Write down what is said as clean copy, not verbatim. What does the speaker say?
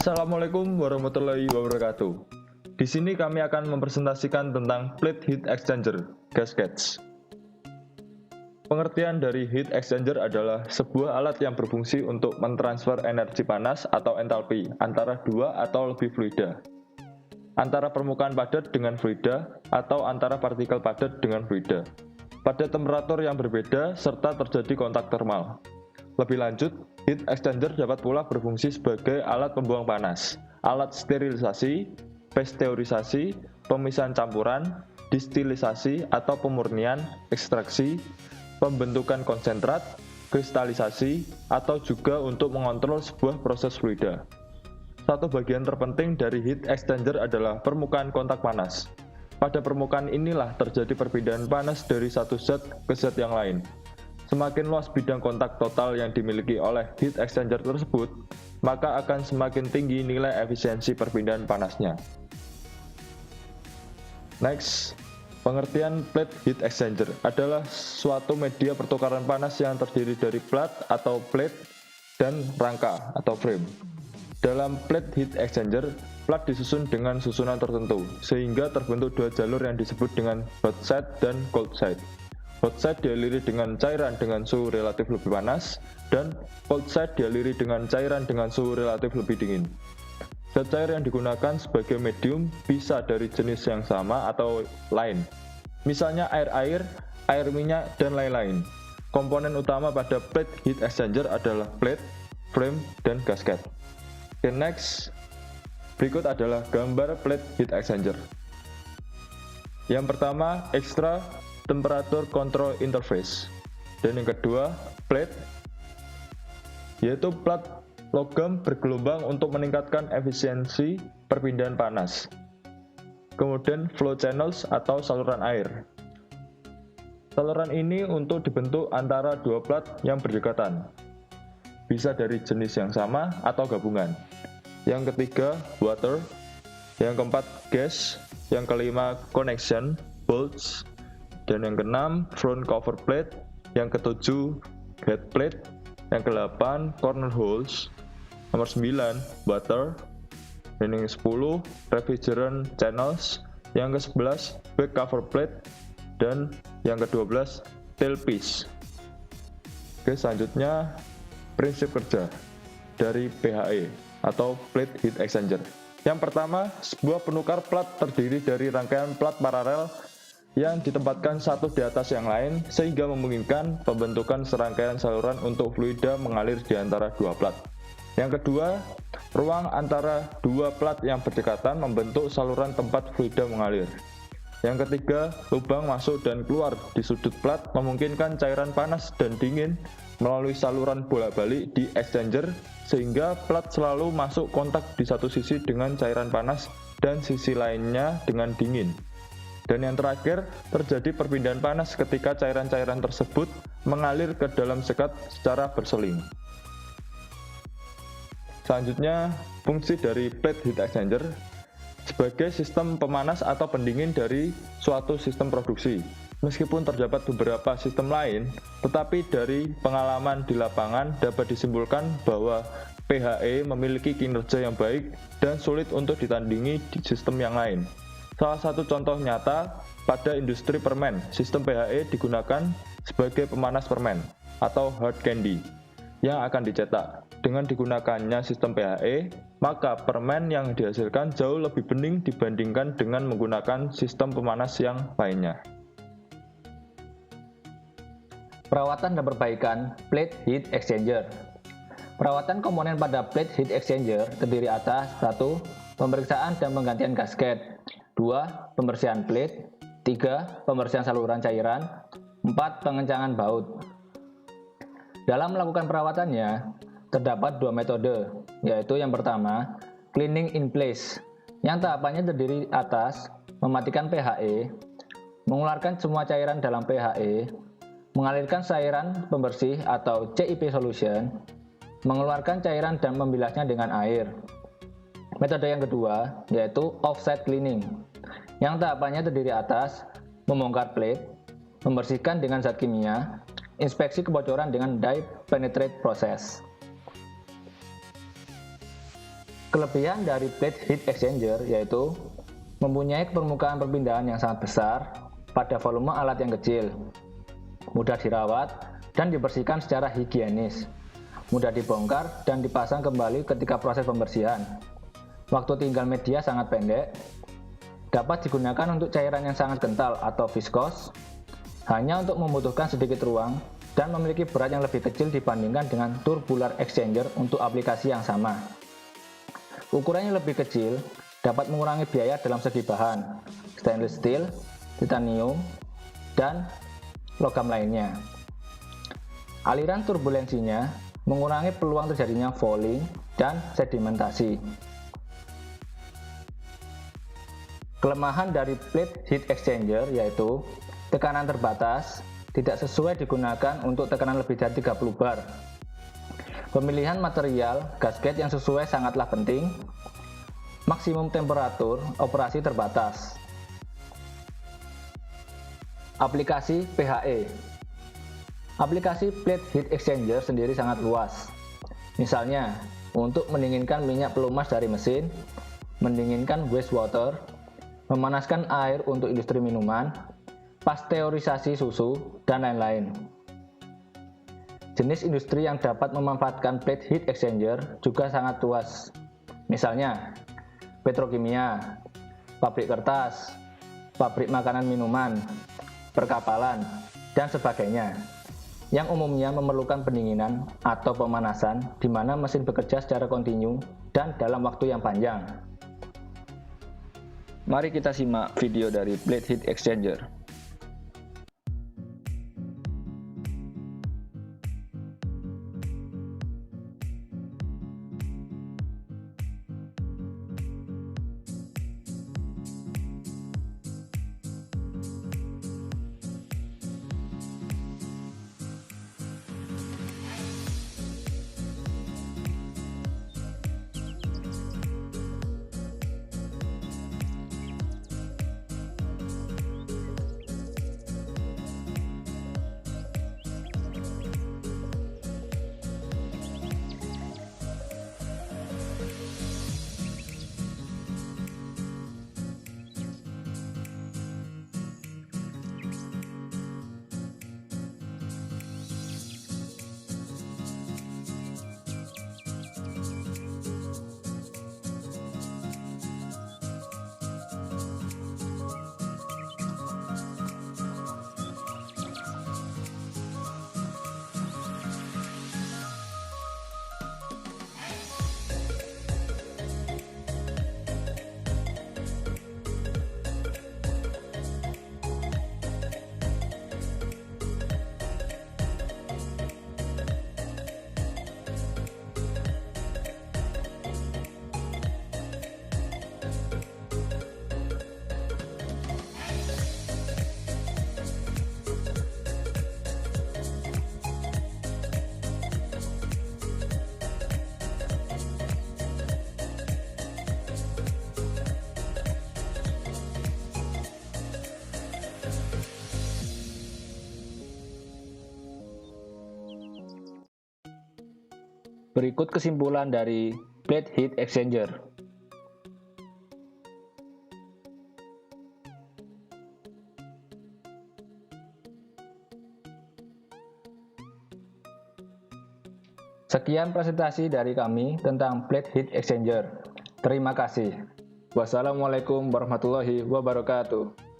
Assalamualaikum warahmatullahi wabarakatuh. Di sini kami akan mempresentasikan tentang plate heat exchanger, gaskets. Pengertian dari heat exchanger adalah sebuah alat yang berfungsi untuk mentransfer energi panas atau entalpi antara dua atau lebih fluida, antara permukaan padat dengan fluida, atau antara partikel padat dengan fluida, pada temperatur yang berbeda serta terjadi kontak termal. Lebih lanjut, heat exchanger dapat pula berfungsi sebagai alat pembuang panas, alat sterilisasi, pasteurisasi, pemisahan campuran, distilisasi atau pemurnian, ekstraksi, pembentukan konsentrat, kristalisasi, atau juga untuk mengontrol sebuah proses fluida. Satu bagian terpenting dari heat exchanger adalah permukaan kontak panas. Pada permukaan inilah terjadi perpindahan panas dari satu zat ke zat yang lain. Semakin luas bidang kontak total yang dimiliki oleh heat exchanger tersebut, maka akan semakin tinggi nilai efisiensi perpindahan panasnya. Next, pengertian plate heat exchanger adalah suatu media pertukaran panas yang terdiri dari plat atau plate dan rangka atau frame. Dalam plate heat exchanger, plat disusun dengan susunan tertentu, sehingga terbentuk dua jalur yang disebut dengan hot side dan cold side. Hot side dialiri dengan cairan dengan suhu relatif lebih panas, dan cold side dialiri dengan cairan dengan suhu relatif lebih dingin. Zat cair yang digunakan sebagai medium bisa dari jenis yang sama atau lain, misalnya air-air, air minyak, dan lain-lain. Komponen utama pada plate heat exchanger adalah plate, frame, dan gasket. Oke, next. Berikut adalah gambar plate heat exchanger. Yang pertama, extra temperature control interface, dan yang kedua plate, yaitu plat logam bergelombang untuk meningkatkan efisiensi perpindahan panas. Kemudian flow channels atau saluran air. Saluran ini untuk dibentuk antara dua plat yang berdekatan, bisa dari jenis yang sama atau gabungan. Yang ketiga water, yang keempat gas, yang kelima connection bolts, dan yang keenam front cover plate, yang ketujuh head plate, yang ke-8 corner holes, nomor 9 water, dan yang ke-10 refrigerant channels, yang ke-11 back cover plate, dan yang ke-12 tailpiece. Oke, selanjutnya prinsip kerja dari PHE atau plate heat exchanger. Yang pertama, sebuah penukar plat terdiri dari rangkaian plat paralel yang ditempatkan satu di atas yang lain sehingga memungkinkan pembentukan serangkaian saluran untuk fluida mengalir di antara dua plat. Yang kedua, ruang antara dua plat yang berdekatan membentuk saluran tempat fluida mengalir. Yang ketiga, lubang masuk dan keluar di sudut plat memungkinkan cairan panas dan dingin melalui saluran bolak-balik di exchanger sehingga plat selalu masuk kontak di satu sisi dengan cairan panas dan sisi lainnya dengan dingin. Dan yang terakhir, terjadi perpindahan panas ketika cairan-cairan tersebut mengalir ke dalam sekat secara berseling. Selanjutnya, fungsi dari plate heat exchanger sebagai sistem pemanas atau pendingin dari suatu sistem produksi. Meskipun terdapat beberapa sistem lain, tetapi dari pengalaman di lapangan dapat disimpulkan bahwa PHE memiliki kinerja yang baik dan sulit untuk ditandingi di sistem yang lain. Salah satu contoh nyata, pada industri permen, sistem PHE digunakan sebagai pemanas permen atau hard candy yang akan dicetak. Dengan digunakannya sistem PHE, maka permen yang dihasilkan jauh lebih bening dibandingkan dengan menggunakan sistem pemanas yang lainnya. Perawatan dan perbaikan plate heat exchanger. Perawatan komponen pada plate heat exchanger terdiri atas 1. Pemeriksaan dan penggantian gasket, 2. Pembersihan plate, 3. Pembersihan saluran cairan, 4. Pengencangan baut. Dalam melakukan perawatannya, terdapat dua metode, yaitu yang pertama, cleaning in place, yang tahapannya terdiri atas mematikan PHE, mengeluarkan semua cairan dalam PHE, mengalirkan cairan pembersih atau CIP solution, mengeluarkan cairan dan membilasnya dengan air. Metode yang kedua, yaitu offsite cleaning, yang tahapannya terdiri atas membongkar plate, membersihkan dengan zat kimia, inspeksi kebocoran dengan dye penetrate process. Kelebihan dari plate heat exchanger yaitu mempunyai permukaan perpindahan yang sangat besar pada volume alat yang kecil, mudah dirawat dan dibersihkan secara higienis, mudah dibongkar dan dipasang kembali ketika proses pembersihan. Waktu tinggal media sangat pendek, dapat digunakan untuk cairan yang sangat kental atau viskos, hanya untuk membutuhkan sedikit ruang dan memiliki berat yang lebih kecil dibandingkan dengan tubular exchanger untuk aplikasi yang sama. Ukurannya lebih kecil, dapat mengurangi biaya dalam segi bahan, stainless steel, titanium, dan logam lainnya. Aliran turbulensinya mengurangi peluang terjadinya fouling dan sedimentasi. Kelemahan dari plate heat exchanger yaitu tekanan terbatas, tidak sesuai digunakan untuk tekanan lebih dari 30 bar. Pemilihan material gasket yang sesuai sangatlah penting. Maksimum temperatur operasi terbatas. Aplikasi PHE. Aplikasi plate heat exchanger sendiri sangat luas. Misalnya, untuk mendinginkan minyak pelumas dari mesin, mendinginkan wastewater, memanaskan air untuk industri minuman, pasteurisasi susu, dan lain-lain. Jenis industri yang dapat memanfaatkan plate heat exchanger juga sangat luas. Misalnya, petrokimia, pabrik kertas, pabrik makanan minuman, perkapalan, dan sebagainya, yang umumnya memerlukan pendinginan atau pemanasan di mana mesin bekerja secara kontinu dan dalam waktu yang panjang. Mari kita simak video dari plate heat exchanger. Berikut kesimpulan dari plate heat exchanger. Sekian presentasi dari kami tentang plate heat exchanger. Terima kasih. Wassalamualaikum warahmatullahi wabarakatuh.